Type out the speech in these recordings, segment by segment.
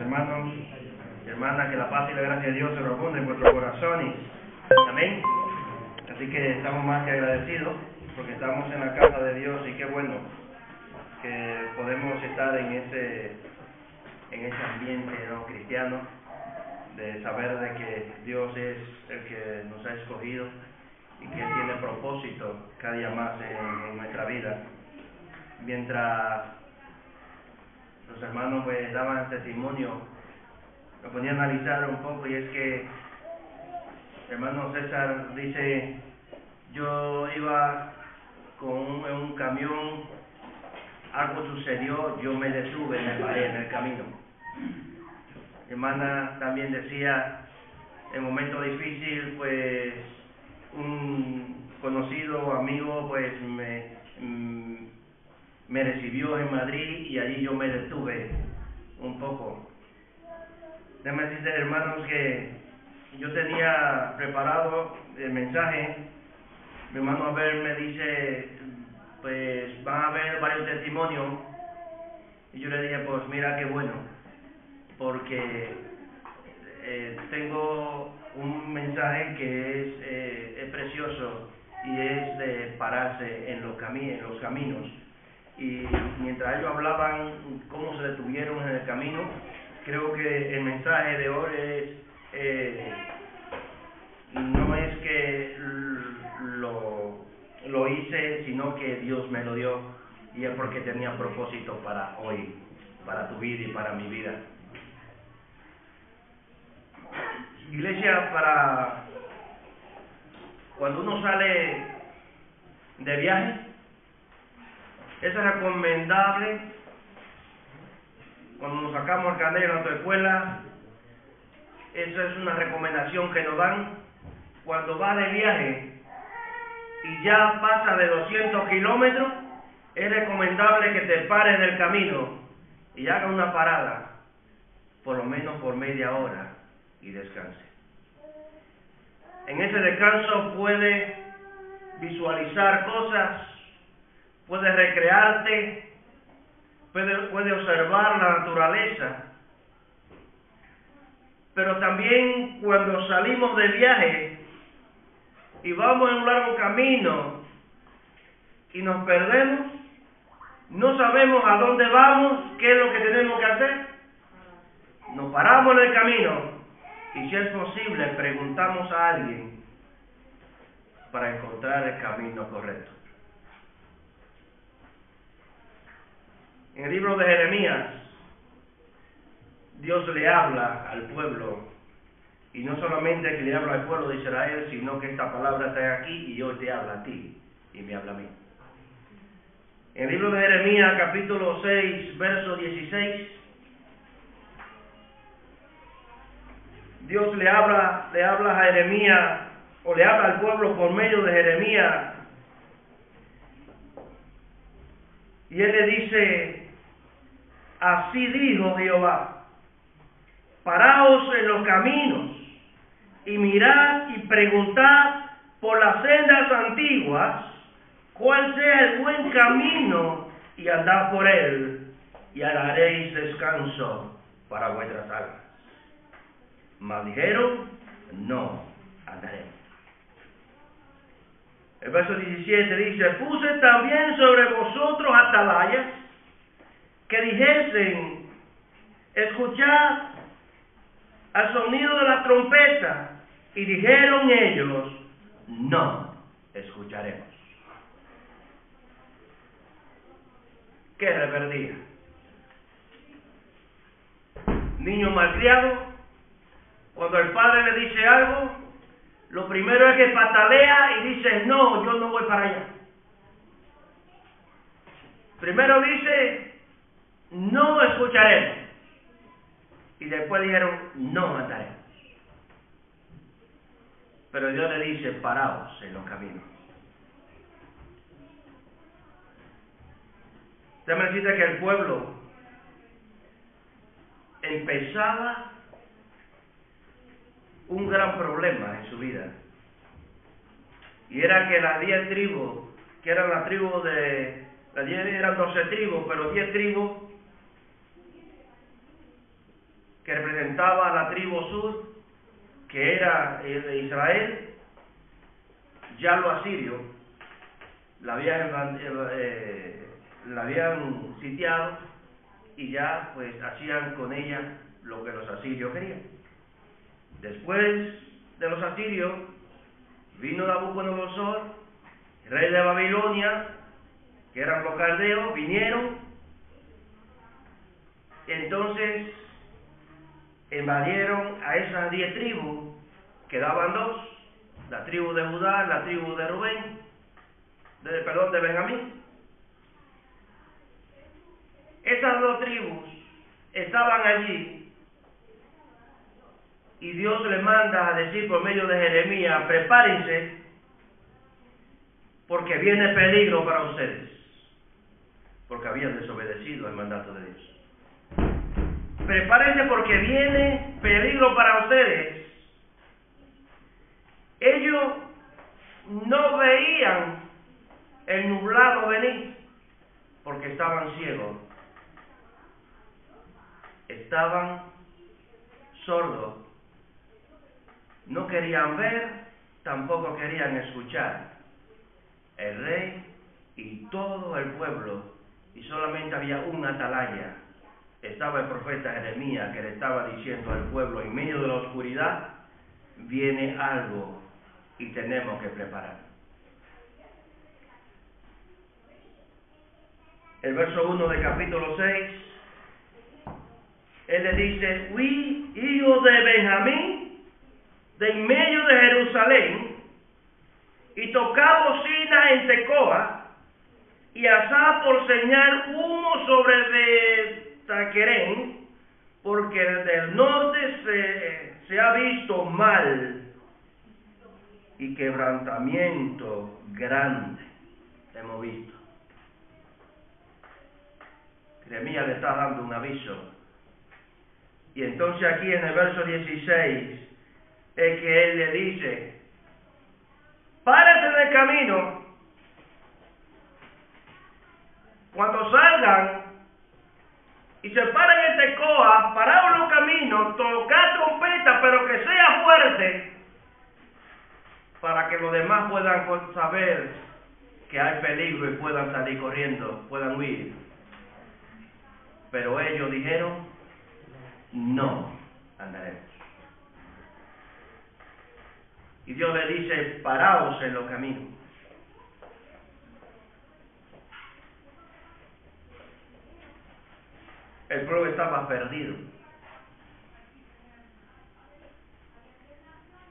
hermanos y hermanas, que la paz y la gracia de Dios se reabunde en vuestros corazones. Amén. Así que estamos más que agradecidos porque estamos en la casa de Dios, y qué bueno que podemos estar en ese ambiente, ¿no?, cristiano, de saber de que Dios es el que nos ha escogido y que tiene propósito cada día más en nuestra vida. Mientras los hermanos pues daban testimonio, me ponía a analizar un poco, y es que el hermano César dice: yo iba en un camión, algo sucedió, yo me detuve, me paré en el camino. Mi hermana también decía, en un momento difícil, pues un conocido amigo pues me recibió en Madrid, y allí yo me detuve un poco. Déjenme decirles, hermanos, que yo tenía preparado el mensaje. Mi hermano Abel me dice, pues van a haber varios testimonios, y yo le dije, pues mira qué bueno, porque tengo un mensaje que es precioso, y es de pararse en los caminos. Y mientras ellos hablaban cómo se detuvieron en el camino, creo que el mensaje de hoy no es que lo hice, sino que Dios me lo dio, y es porque tenía propósito para hoy, para tu vida y para mi vida. Iglesia, para cuando uno sale de viaje, es recomendable, cuando nos sacamos el carnet en la autoescuela, esa es una recomendación que nos dan. Cuando va de viaje y ya pasa de 200 kilómetros, es recomendable que te pares del camino y haga una parada, por lo menos por media hora, y descanse. En ese descanso puedes visualizar cosas, puedes recrearte, puedes observar la naturaleza. Pero también cuando salimos de viaje y vamos en un largo camino y nos perdemos, no sabemos a dónde vamos, qué es lo que tenemos que hacer, nos paramos en el camino y, si es posible, preguntamos a alguien para encontrar el camino correcto. En el libro de Jeremías, Dios le habla al pueblo, y no solamente que le habla al pueblo de Israel, sino que esta palabra está aquí y hoy te habla a ti y me habla a mí. En el libro de Jeremías, capítulo 6, verso 16, Dios le habla a Jeremías, o le habla al pueblo por medio de Jeremías, y él le dice: así dijo Jehová, paraos en los caminos y mirad y preguntad por las sendas antiguas cuál sea el buen camino, y andad por él, y hallaréis descanso para vuestras almas. Mas dijeron: no andaremos. El verso 17 dice: puse también sobre vosotros atalayas que dijesen: escuchad al sonido de la trompeta. Y dijeron ellos: no escucharemos. ¡Qué rebeldía! Niño malcriado, cuando el padre le dice algo, lo primero es que patalea y dice: no, yo no voy para allá. Primero dice: no escucharemos. Y después dijeron: no andaremos. Pero Dios le dice: paraos en los caminos. Déjame decirte que el pueblo empezaba un gran problema en su vida, y era que las 10 tribus, que eran las tribus de las 10, eran 12 tribus, pero 10 tribus que representaba a la tribu sur, que era de Israel, ya los asirios la habían sitiado y ya pues hacían con ella lo que los asirios querían. Después de los asirios vino Nabucodonosor, rey de Babilonia, que eran los caldeos, vinieron, entonces invadieron a esas 10 tribus, quedaban 2, la tribu de Judá, la tribu de Rubén, de Benjamín. Esas 2 tribus estaban allí y Dios les manda a decir por medio de Jeremías: prepárense porque viene peligro para ustedes, porque habían desobedecido el mandato de Dios. Prepárense porque viene peligro para ustedes. Ellos no veían el nublado venir porque estaban ciegos, estaban sordos, no querían ver, tampoco querían escuchar. El rey y todo el pueblo, y solamente había un atalaya. Estaba el profeta Jeremías, que le estaba diciendo al pueblo: en medio de la oscuridad viene algo y tenemos que preparar. El verso 1 del capítulo 6, él le dice: huí, hijo de Benjamín, de en medio de Jerusalén, y tocá bocina en Tecoa, y asá por señal humo sobre Betaquerén, porque del norte se ha visto mal y quebrantamiento grande hemos visto. Jeremías le está dando un aviso. Y entonces aquí en el verso 16 es que él le dice: párate en el camino, cuando salgan y se paren en Tecoa, parados en los caminos, tocar trompeta, pero que sea fuerte, para que los demás puedan saber que hay peligro y puedan salir corriendo, puedan huir. Pero ellos dijeron: no andaremos. Y Dios le dice: paraos en los caminos. El pueblo estaba perdido.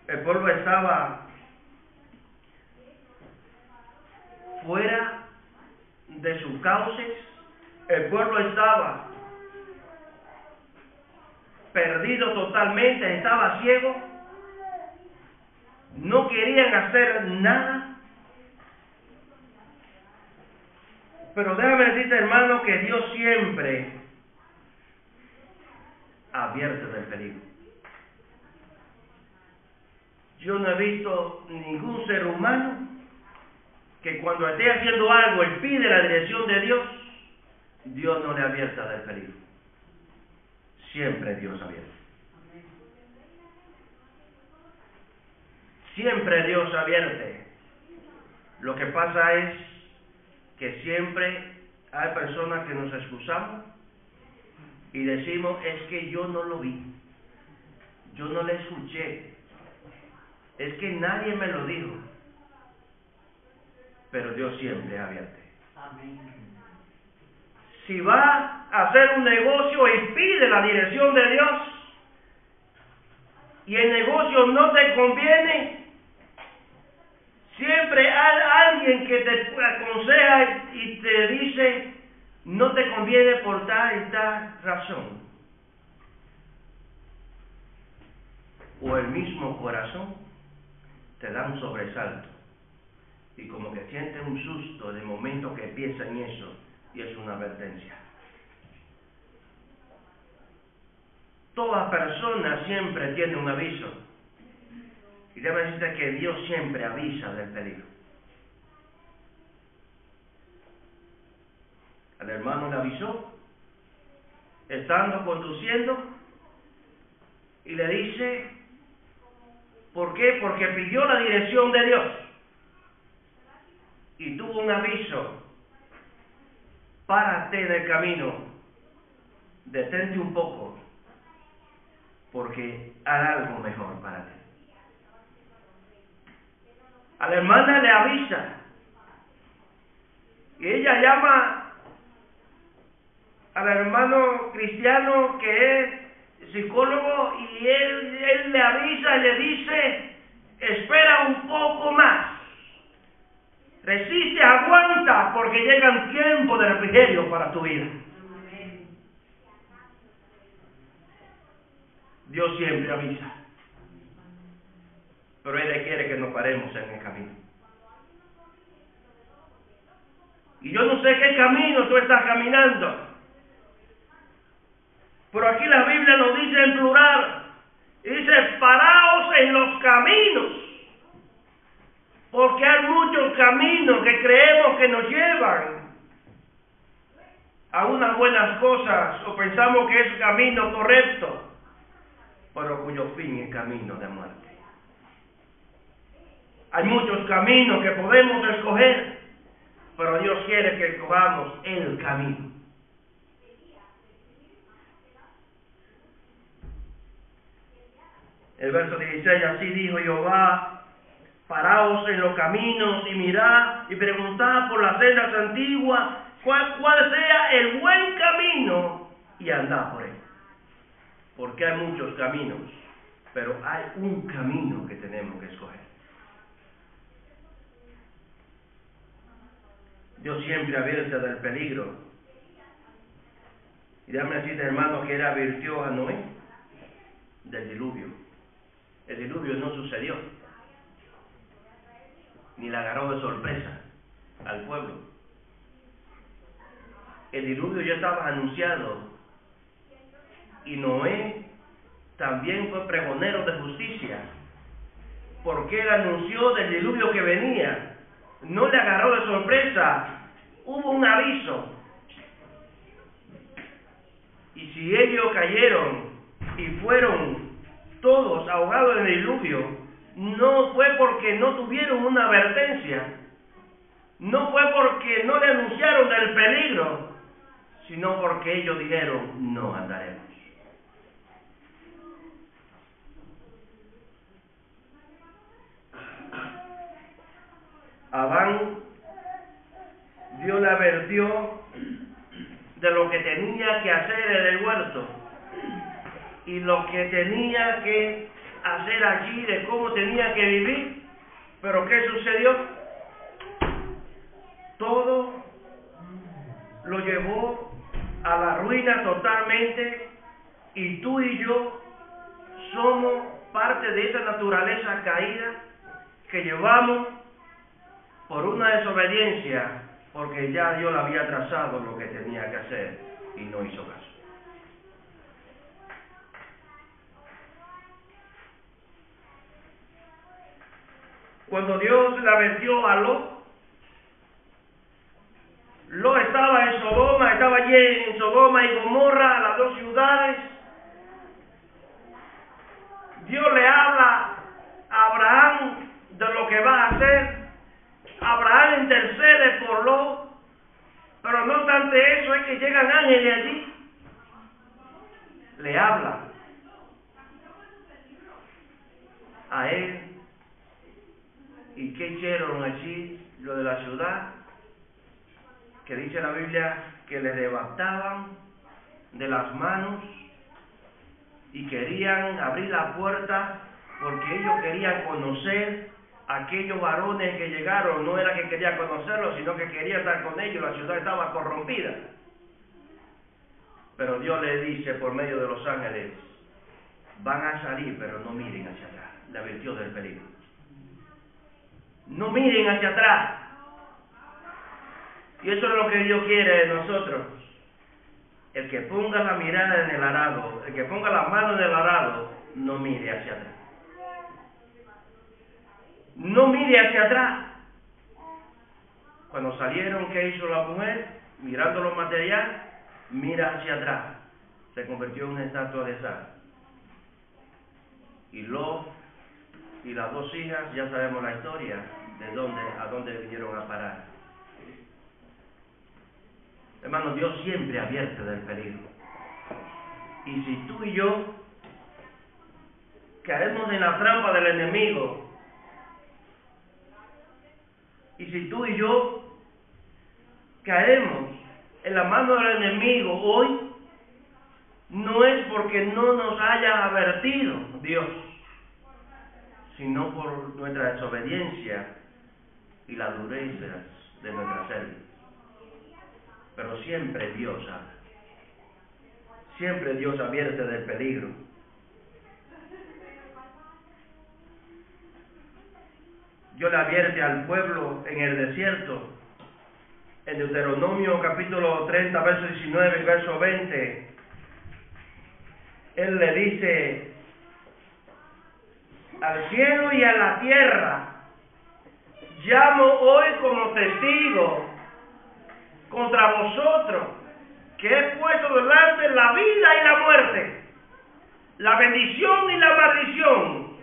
El pueblo estaba fuera de sus cauces. El pueblo estaba perdido totalmente, estaba ciego. No querían hacer nada. Pero déjame decirte, hermano, que Dios siempre advierte del peligro. Yo no he visto ningún ser humano que cuando esté haciendo algo y pide la dirección de Dios, Dios no le advierta del peligro. Siempre Dios advierte. Siempre Dios advierte. Lo que pasa es que siempre hay personas que nos excusamos y decimos: es que yo no lo vi, yo no le escuché, es que nadie me lo dijo. Pero Dios siempre advierte. Amén. Si va a hacer un negocio y pide la dirección de Dios y el negocio no te conviene, siempre hay alguien que te aconseja y te dice: no te conviene por tal y tal razón. O el mismo corazón te da un sobresalto y como que sientes un susto en el momento que piensa en eso, y es una advertencia. Toda persona siempre tiene un aviso. Y debe decirte que Dios siempre avisa del peligro. Al hermano le avisó, estando conduciendo, y le dice, ¿por qué? Porque pidió la dirección de Dios y tuvo un aviso: párate en el camino, detente un poco, porque hará algo mejor para ti. A la hermana le avisa, y ella llama al hermano cristiano que es psicólogo, y él le avisa y le dice: espera un poco más, resiste, aguanta, porque llegan tiempos de refrigerio para tu vida. Dios siempre avisa, pero Él quiere que nos paremos en el camino. Y yo no sé qué camino tú estás caminando, pero aquí la Biblia lo dice en plural, y dice: paraos en los caminos, porque hay muchos caminos que creemos que nos llevan a unas buenas cosas, o pensamos que es camino correcto, pero cuyo fin es camino de muerte. Hay muchos caminos que podemos escoger, pero Dios quiere que escojamos el camino. El verso 16, así dijo Jehová: paraos en los caminos y mirad y preguntad por las sendas antiguas cuál sea el buen camino, y andad por él. Porque hay muchos caminos, pero hay un camino que tenemos que escoger. Dios siempre advierte del peligro. Y déjame decirte, hermano, que Él advirtió a Noé del diluvio. El diluvio no sucedió, ni le agarró de sorpresa al pueblo. El diluvio ya estaba anunciado, y Noé también fue pregonero de justicia, porque él anunció del diluvio que venía. No le agarró de sorpresa, hubo un aviso. Y si ellos cayeron y fueron todos ahogados en el diluvio, no fue porque no tuvieron una advertencia, no fue porque no le anunciaron del peligro, sino porque ellos dijeron: no andaremos. Abán, Dios le advirtió de lo que tenía que hacer en el huerto y lo que tenía que hacer allí, de cómo tenía que vivir. Pero ¿qué sucedió? Todo lo llevó a la ruina totalmente, y tú y yo somos parte de esa naturaleza caída que llevamos por una desobediencia, porque ya Dios le había trazado lo que tenía que hacer y no hizo caso. Cuando Dios le advirtió a Lot estaba en Sodoma, estaba allí en Sodoma y Gomorra, las dos ciudades. Dios le habla a Abraham de lo que va a hacer. Abraham intercede por Lot, pero no obstante eso, es que llegan ángeles allí. Le habla a él. ¿Y qué hicieron allí lo de la ciudad? Que dice la Biblia que le arrebataban de las manos y querían abrir la puerta, porque ellos querían conocer a aquellos varones que llegaron. No era que querían conocerlos, sino que querían estar con ellos. La ciudad estaba corrompida. Pero Dios le dice por medio de los ángeles: van a salir, pero no miren hacia atrás. Le advirtió del peligro. No miren hacia atrás. Y eso es lo que Dios quiere de nosotros. El que ponga la mirada en el arado, el que ponga la mano en el arado, no mire hacia atrás. No mire hacia atrás. Cuando salieron, ¿qué hizo la mujer? Mirando lo material, mira hacia atrás. Se convirtió en una estatua de sal. y Lot y las dos hijas, ya sabemos la historia de a dónde vinieron a parar. Hermanos, Dios siempre advierte del peligro. Y si tú y yo caemos en la trampa del enemigo, y si tú y yo caemos en la mano del enemigo hoy, no es porque no nos haya advertido Dios, sino por nuestra desobediencia y la dureza de nuestra selva. Pero siempre Dios habla. Siempre Dios advierte del peligro. Dios le advierte al pueblo en el desierto. En Deuteronomio capítulo 30, verso 19 y verso 20, Él le dice: al cielo y a la tierra llamo hoy como testigo contra vosotros, que he puesto delante la vida y la muerte, la bendición y la maldición.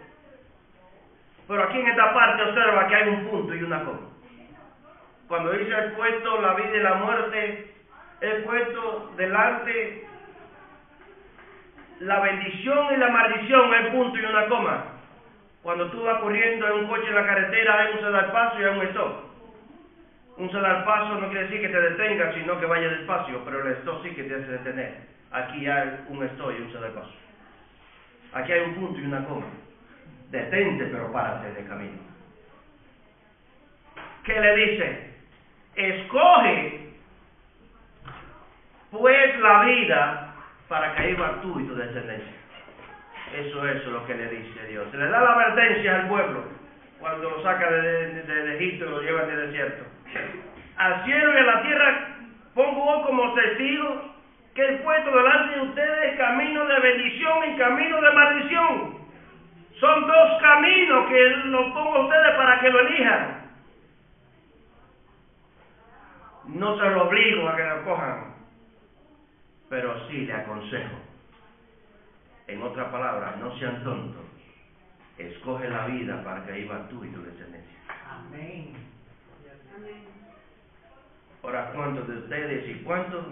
Pero aquí en esta parte observa que hay un punto y una coma. Cuando dice he puesto la vida y la muerte, he puesto delante la bendición y la maldición, hay punto y una coma. Cuando tú vas corriendo en un coche en la carretera, hay un se da el paso y hay un stop. Un se da el paso no quiere decir que te detengas, sino que vaya despacio, pero el stop sí que te hace detener. Aquí hay un stop y un se da el paso. Aquí hay un punto y una coma. Detente, pero párate de camino. ¿Qué le dice? Escoge pues la vida para que iba tú y tu descendencia. Eso es lo que le dice Dios. Se le da la advertencia al pueblo cuando lo saca de Egipto y lo lleva del desierto. Al cielo y a la tierra pongo hoy como testigo que he puesto delante de ustedes camino de bendición y camino de maldición. Son dos caminos que los pongo a ustedes para que lo elijan. No se lo obligo a que lo cojan, pero sí le aconsejo. En otras palabras, no sean tontos. Escoge la vida para que ahí va tú y tu descendencia. Amén. Ahora, ¿cuántos de ustedes y cuántos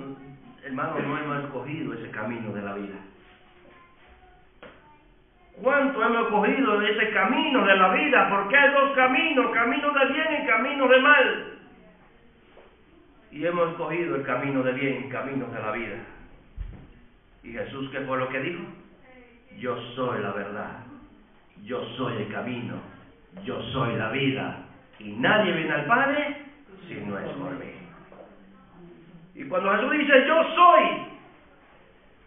hermanos no hemos escogido ese camino de la vida? ¿Cuánto hemos escogido ese camino de la vida? Porque hay dos caminos, camino de bien y camino de mal. Y hemos escogido el camino de bien, camino de la vida. ¿Y Jesús qué fue lo que dijo? Yo soy la verdad, yo soy el camino, yo soy la vida, y nadie viene al Padre si no es por mí. Y cuando Jesús dice yo soy,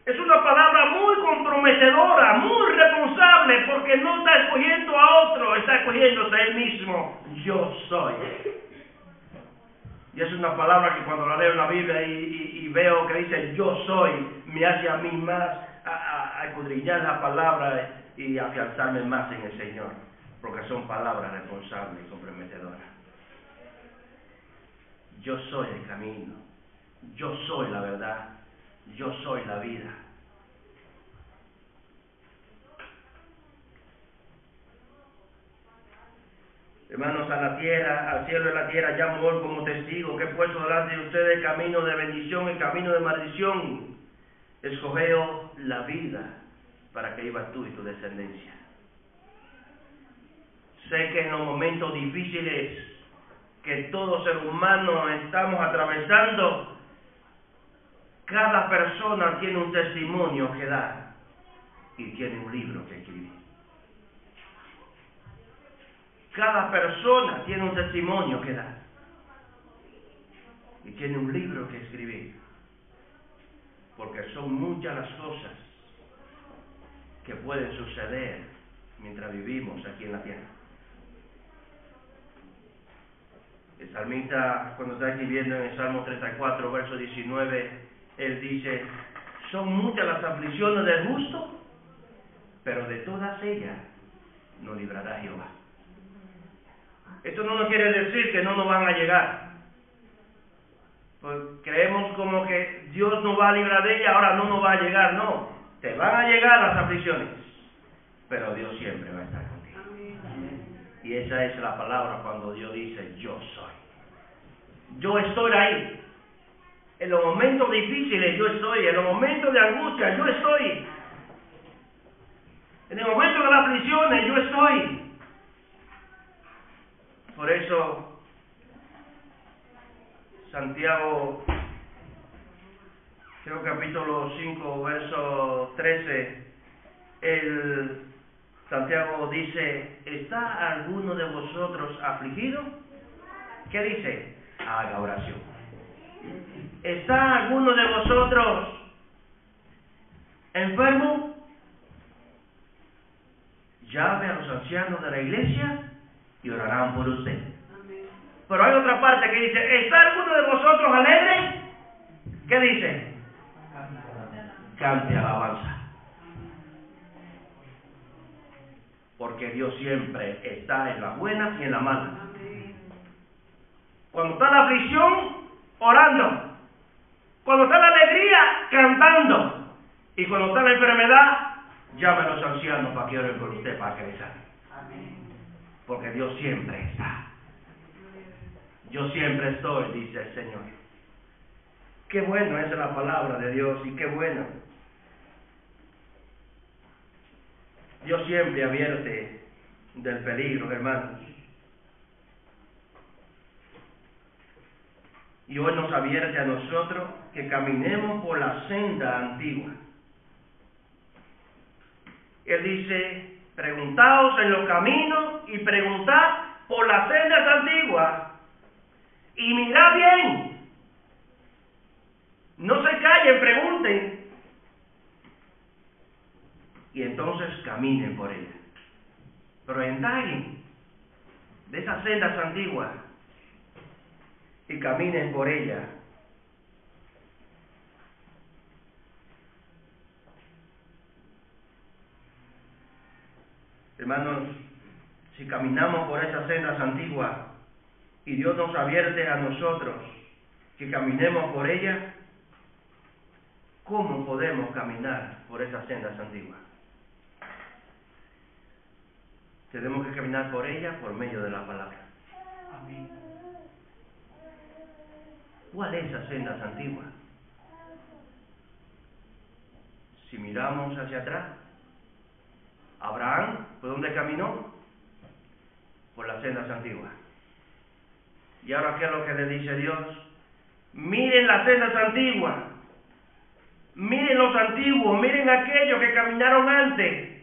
es una palabra muy comprometedora, muy responsable, porque no está escogiendo a otro, está escogiéndose a él mismo. Yo soy. Y es una palabra que cuando la leo en la Biblia y veo que dice yo soy, me hace a mí más a escudriñar la palabra y afianzarme más en el Señor, porque son palabras responsables y comprometedoras. Yo soy el camino, yo soy la verdad, yo soy la vida. Hermanos, a la tierra, al cielo y a la tierra llamo hoy como testigo que he puesto delante de ustedes camino de bendición y camino de maldición. Escogeo la vida para que vivas tú y tu descendencia. Sé que en los momentos difíciles que todo ser humano estamos atravesando, cada persona tiene un testimonio que dar y tiene un libro que escribir. Cada persona tiene un testimonio que dar y tiene un libro que escribir, porque son muchas las cosas que pueden suceder mientras vivimos aquí en la tierra. El salmista, cuando está escribiendo en el Salmo 34, verso 19, él dice: son muchas las aflicciones del justo, pero de todas ellas nos librará Jehová. Esto no nos quiere decir que no nos van a llegar. Pues creemos como que Dios nos va a librar de ella, ahora no nos va a llegar. No, te van a llegar las aflicciones. pero Dios siempre va a estar contigo. Y esa es la palabra cuando Dios dice, yo soy. Yo estoy ahí. En los momentos difíciles yo estoy. En los momentos de angustia yo estoy. En el momento de las aflicciones yo estoy. Por eso, Santiago, creo capítulo 5, verso 13, Santiago dice, ¿está alguno de vosotros afligido? ¿Qué dice? Haga oración. ¿Está alguno de vosotros enfermo? Llame a los ancianos de la iglesia y orarán por usted. Pero hay otra parte que dice, ¿está alguno de vosotros alegre? ¿Qué dice? Cante alabanza. Porque Dios siempre está en las buenas y en las malas. Cuando está la aflicción, orando. Cuando está la alegría, cantando. Y cuando está la enfermedad, llame a los ancianos para que oren por usted, para que le sane. Porque Dios siempre está. Yo siempre estoy, dice el Señor. Qué bueno es la palabra de Dios y qué bueno. Dios siempre advierte del peligro, hermanos. Y hoy nos advierte a nosotros que caminemos por la senda antigua. Él dice, preguntaos en los caminos y preguntad por las sendas antiguas y mirad bien. No se callen, pregunten. Y entonces caminen por ella. Pero indaguen de esas sendas antiguas y caminen por ella. Hermanos, si caminamos por esas sendas antiguas y Dios nos advierte a nosotros que caminemos por ellas, ¿cómo podemos caminar por esas sendas antiguas? Tenemos que caminar por ellas por medio de la palabra. Amén. ¿Cuál es esa sendas antiguas? Si miramos hacia atrás, Abraham, ¿por dónde caminó? Por las sendas antiguas. ¿Y ahora qué es lo que le dice Dios? Miren las sendas antiguas. Miren los antiguos, miren aquellos que caminaron antes.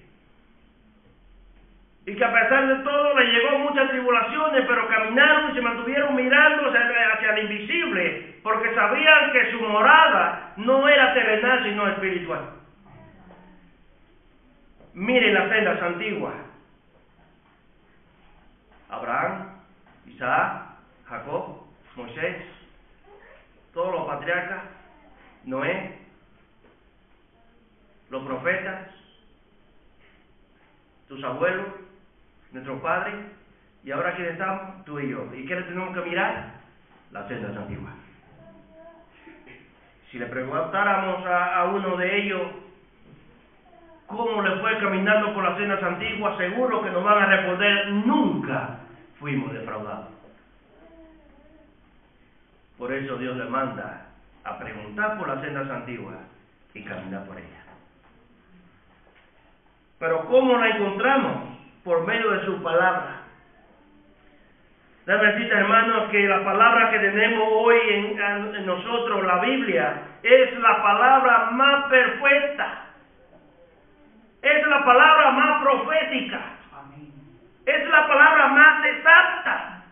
Y que a pesar de todo le llegó muchas tribulaciones, pero caminaron y se mantuvieron mirando hacia el invisible, porque sabían que su morada no era terrenal, sino espiritual. Miren las sendas antiguas. Abraham, Isaac, Jacob, Moisés, todos los patriarcas, Noé, los profetas, tus abuelos, nuestros padres, y ahora aquí estamos, tú y yo. ¿Y qué le tenemos que mirar? Las sendas antiguas. Si le preguntáramos a uno de ellos cómo le fue caminando por las sendas antiguas, seguro que nos van a responder, nunca fuimos defraudados. Por eso Dios le manda a preguntar por las sendas antiguas y caminar por ellas. Pero ¿cómo la encontramos? Por medio de su palabra. Déjame decirte, hermanos, que la palabra que tenemos hoy en nosotros, la Biblia, es la palabra más perfecta. Es la palabra más profética. Es la palabra más exacta.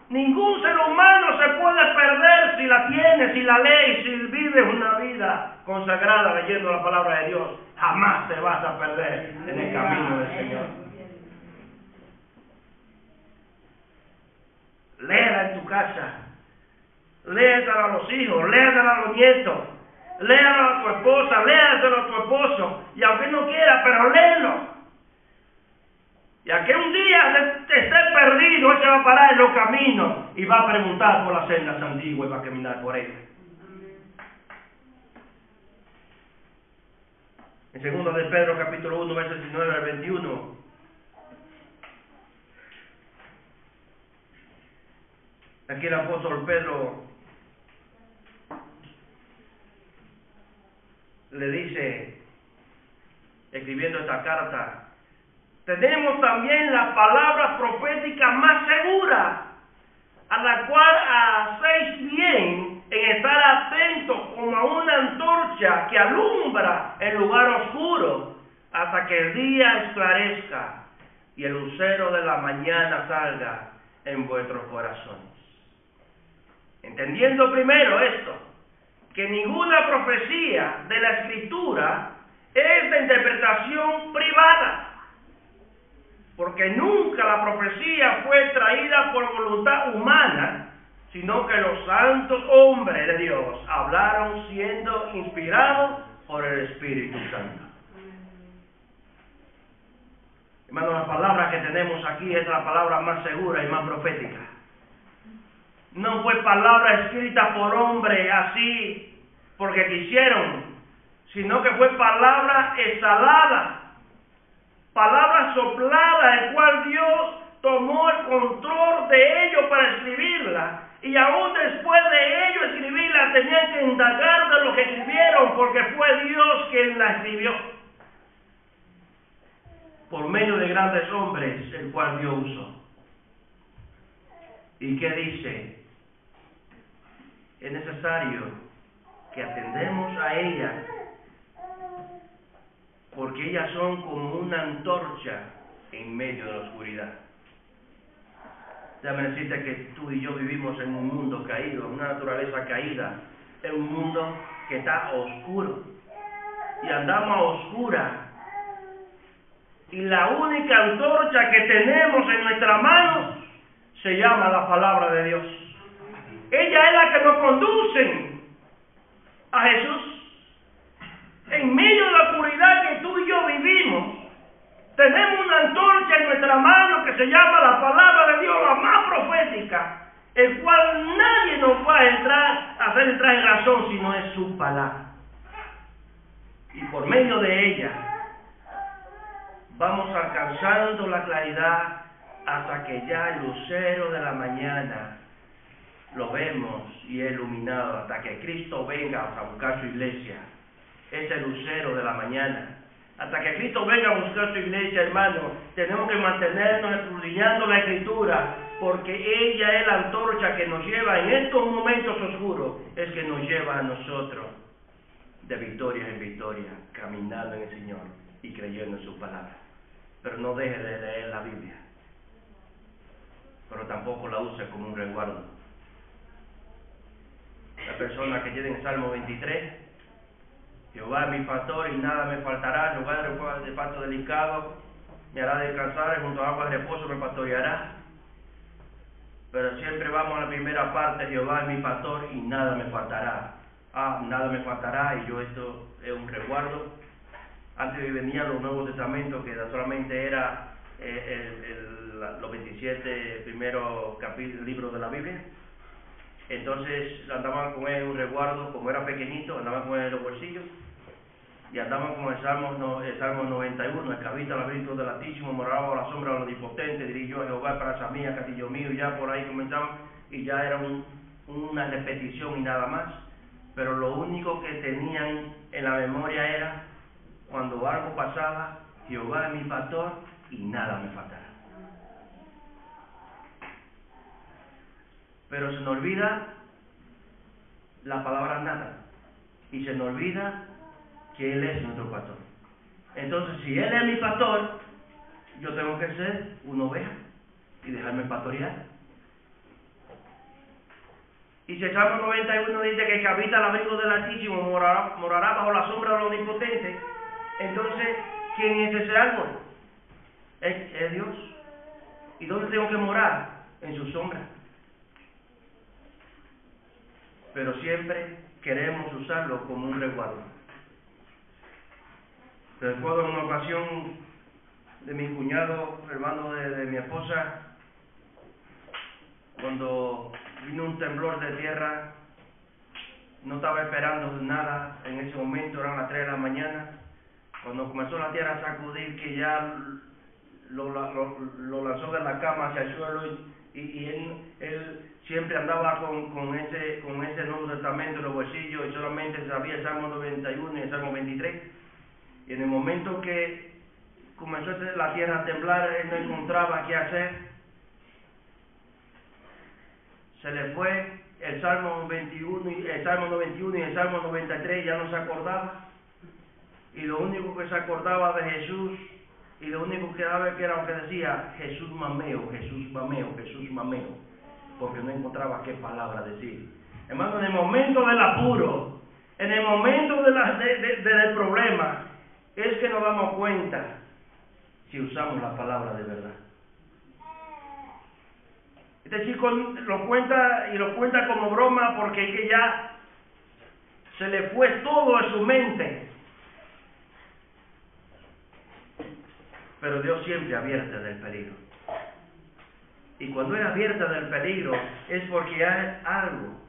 Ningún ser humano se puede perder si la tiene, si la lee, si vive una vida consagrada leyendo la palabra de Dios. Jamás te vas a perder en el camino del Señor. Léela en tu casa. Léesela a los hijos, léesela a los nietos. Léala a tu esposa, léaselo a tu esposo. Y aunque no quiera, pero léelo. Y a que un día esté perdido, él se va a parar en los caminos y va a preguntar por las sendas antiguas y va a caminar por ellas. En 2 de Pedro capítulo 1, versos 19 al 21. Aquí el apóstol Pedro le dice, escribiendo esta carta, tenemos también la palabra profética más segura, a la cual hacéis bien en estar atentos como a una antorcha que alumbra el lugar oscuro hasta que el día esclarezca y el lucero de la mañana salga en vuestros corazones. Entendiendo primero esto, que ninguna profecía de la Escritura es de interpretación privada, porque nunca la profecía fue traída por voluntad humana, sino que los santos hombres de Dios hablaron siendo inspirados por el Espíritu Santo. Hermano, la palabra que tenemos aquí es la palabra más segura y más profética. No fue palabra escrita por hombre así porque quisieron, sino que fue palabra exhalada, palabra soplada, el cual Dios tomó el control de ellos para escribirla, y aún después de ellos escribirla tenían que indagar de lo que escribieron, porque fue Dios quien la escribió por medio de grandes hombres, el cual Dios usó. ¿Y qué dice? Es necesario que atendemos a ellas, porque ellas son como una antorcha en medio de la oscuridad. Déjame decirte que tú y yo vivimos en un mundo caído, en una naturaleza caída, en un mundo que está oscuro, y andamos a oscuras, y la única antorcha que tenemos en nuestras manos se llama la palabra de Dios. Ella es la que nos conduce a Jesús. En medio de la oscuridad que tú y yo vivimos, tenemos una antorcha en nuestra mano que se llama la palabra de Dios, la más profética, el cual nadie nos va a hacer entrar en razón si no es su palabra. Y por medio de ella vamos alcanzando la claridad hasta que ya el lucero de la mañana lo vemos y es iluminado, hasta que Cristo venga a buscar su iglesia. Es el lucero de la mañana. Hasta que Cristo venga a buscar su iglesia, hermano, tenemos que mantenernos escudriñando la Escritura, porque ella es la antorcha que nos lleva en estos momentos oscuros, es que nos lleva a nosotros de victoria en victoria, caminando en el Señor y creyendo en su palabra. Pero no deje de leer la Biblia, pero tampoco la use como un resguardo. La persona que tiene en Salmo 23, Jehová es mi pastor y nada me faltará, en lugar de pasto delicado me hará descansar, y junto a aguas de reposo me pastoreará. Pero siempre vamos a la primera parte, Jehová es mi pastor y nada me faltará. Nada me faltará, y esto es un resguardo. Antes venían los Nuevos Testamentos, que solamente era los 27 primeros libros de la Biblia. Entonces andaban con él en un resguardo, como era pequeñito, andaban con él en los bolsillos, y andaban con el Salmo 91, el que habita el abrigo del Altísimo, moraba bajo la sombra del Omnipotente, dirigió a Jehová para esa mía, castillo mío, y ya por ahí comenzaban, y ya era una repetición y nada más. Pero lo único que tenían en la memoria era, cuando algo pasaba, Jehová es mi pastor y nada me faltará. Pero se nos olvida la palabra nada, y se nos olvida que Él es nuestro pastor. Entonces, si Él es mi pastor, yo tengo que ser una oveja y dejarme pastorear. Y si el Salmo 91 dice que el que habita el abrigo del Altísimo morará bajo la sombra del Omnipotente, entonces, ¿quién es ese árbol? Es Dios. ¿Y dónde tengo que morar? En su sombra. Pero siempre queremos usarlo como un resguardo. Recuerdo en una ocasión de mi cuñado, hermano de mi esposa, cuando vino un temblor de tierra, no estaba esperando nada en ese momento, eran las 3 de la mañana, cuando comenzó la tierra a sacudir, que ya lo lanzó de la cama hacia el suelo, y él siempre andaba con ese Nuevo Testamento en los bolsillos, y solamente sabía el Salmo 91 y el Salmo 23. Y en el momento que comenzó la tierra a temblar, él no encontraba qué hacer. Se le fue el Salmo 21 y el Salmo 91 y el Salmo 93, ya no se acordaba. Y lo único que se acordaba de Jesús, y lo único que era lo que decía: Jesús mameo, Jesús mameo, Jesús mameo, porque no encontraba qué palabra decir. Hermano, en el momento del apuro, en el momento del problema, es que nos damos cuenta si usamos la palabra de verdad. Este chico lo cuenta como broma, porque es que ya se le fue todo de su mente. Pero Dios siempre advierte del peligro. Y cuando Él advierte del peligro, es porque hay algo.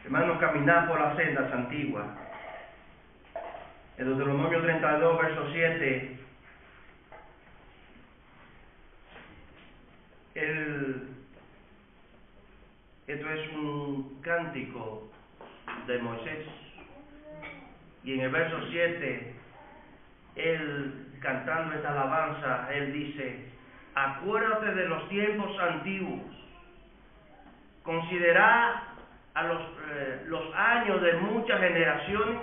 Hermano, caminar por las sendas antiguas. En Deuteronomio 32, verso 7, esto es un cántico de Moisés. Y en el verso 7, él, cantando esta alabanza, él dice: acuérdate de los tiempos antiguos, considera a los años de muchas generaciones,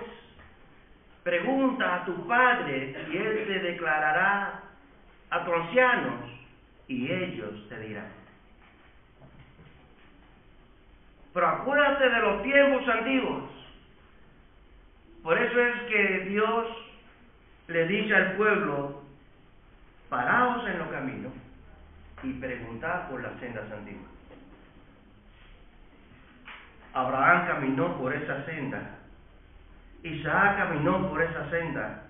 pregunta a tu padre y él te declarará, a tus ancianos y ellos te dirán. Pero acuérdate de los tiempos antiguos. Por eso es que Dios le dice al pueblo: paraos en los caminos y preguntad por las sendas antiguas. Abraham caminó por esa senda, Isaac caminó por esa senda,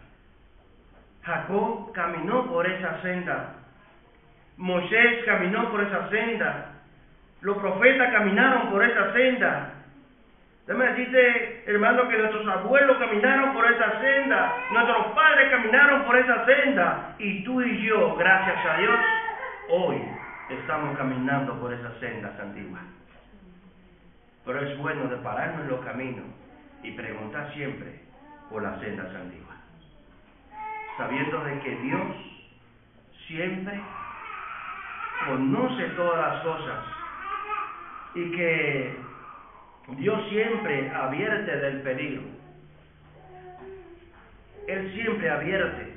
Jacob caminó por esa senda, Moisés caminó por esa senda, los profetas caminaron por esa senda. Déjame decirte, hermano, que nuestros abuelos caminaron por esa senda, nuestros padres caminaron por esa senda, y tú y yo, gracias a Dios, hoy estamos caminando por esas sendas antiguas. Pero es bueno de pararnos en los caminos y preguntar siempre por las sendas antiguas, sabiendo de que Dios siempre conoce todas las cosas y que Dios siempre advierte del peligro. Él siempre advierte.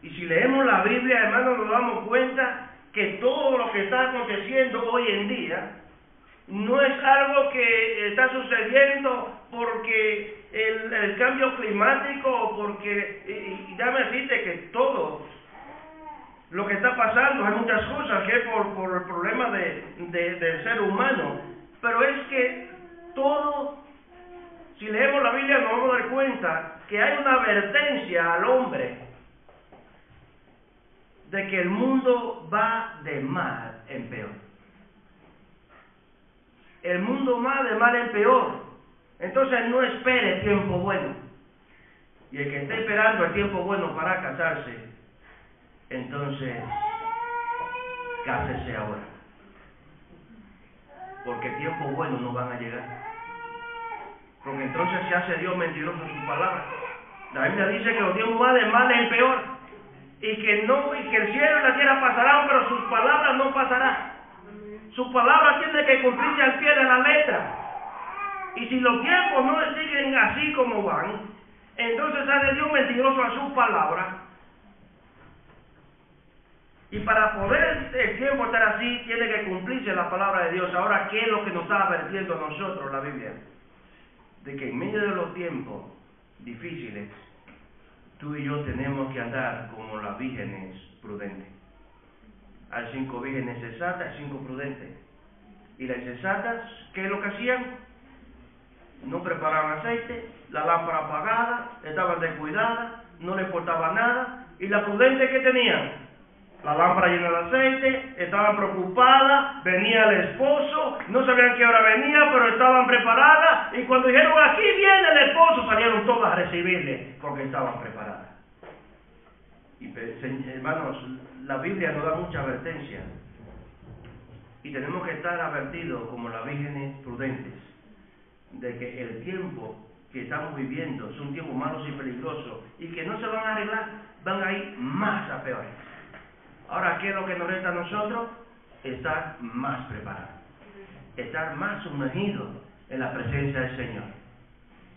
Y si leemos la Biblia, hermanos, nos damos cuenta que todo lo que está aconteciendo hoy en día no es algo que está sucediendo porque el cambio climático, o porque, y déjame decirte que todo lo que está pasando, hay muchas cosas que es por el problema del ser humano, pero es que todo, si leemos la Biblia nos vamos a dar cuenta que hay una advertencia al hombre de que el mundo va de mal en peor. El mundo va de mal en peor. Entonces no espere tiempo bueno. Y el que esté esperando el tiempo bueno para casarse, entonces cásese ahora. Porque tiempo bueno no van a llegar. Porque entonces se hace Dios mentiroso en sus palabras. La Biblia dice que los tiempos van de mal en peor. Y que el cielo y la tierra pasarán, pero sus palabras no pasarán. Su palabra tiene que cumplirse al pie de la letra. Y si los tiempos no siguen así como van, entonces sale Dios mentiroso a su palabra. Y para poder el tiempo estar así, tiene que cumplirse la palabra de Dios. Ahora, ¿qué es lo que nos está advirtiendo a nosotros la Biblia? De que en medio de los tiempos difíciles, tú y yo tenemos que andar como las vírgenes prudentes. Hay 5 vírgenes sensatas y 5 prudentes. Y las insensatas, ¿qué es lo que hacían? No preparaban aceite, la lámpara apagada, estaban descuidadas, no les importaba nada. Y las prudentes, ¿qué tenían? la lámpara llena de aceite, estaban preocupadas, venía el esposo, no sabían qué hora venía, pero estaban preparadas, y cuando dijeron, aquí viene el esposo, salieron todas a recibirle, porque estaban preparadas. Y hermanos, la Biblia nos da mucha advertencia, y tenemos que estar advertidos como las vírgenes prudentes, de que el tiempo que estamos viviendo son tiempos malos y peligrosos, y que no se van a arreglar, van a ir más a peores. Ahora, ¿qué es lo que nos resta a nosotros? Estar más preparados, estar más sumergidos en la presencia del Señor,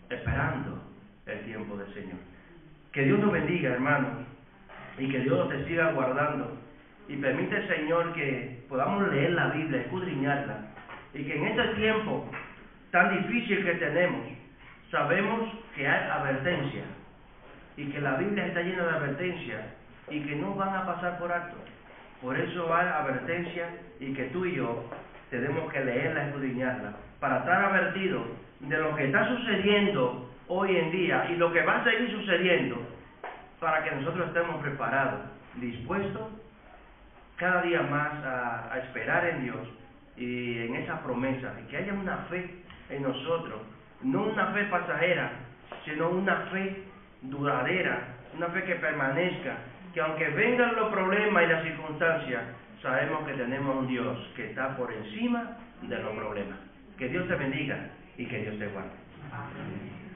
esperando el tiempo del Señor. Que Dios nos bendiga, hermanos, y que Dios te siga guardando, y permite, Señor, que podamos leer la Biblia, escudriñarla, y que en este tiempo tan difícil que tenemos, sabemos que hay advertencia, y que la Biblia está llena de advertencias, y que no van a pasar por alto. Por eso hay advertencia, y que tú y yo tenemos que leerla, escudriñarla, para estar advertidos de lo que está sucediendo hoy en día, y lo que va a seguir sucediendo, para que nosotros estemos preparados, dispuestos cada día más a esperar en Dios y en esa promesa, y que haya una fe en nosotros, no una fe pasajera, sino una fe duradera, una fe que permanezca, que aunque vengan los problemas y las circunstancias, sabemos que tenemos un Dios que está por encima de los problemas. Que Dios te bendiga y que Dios te guarde. Amén.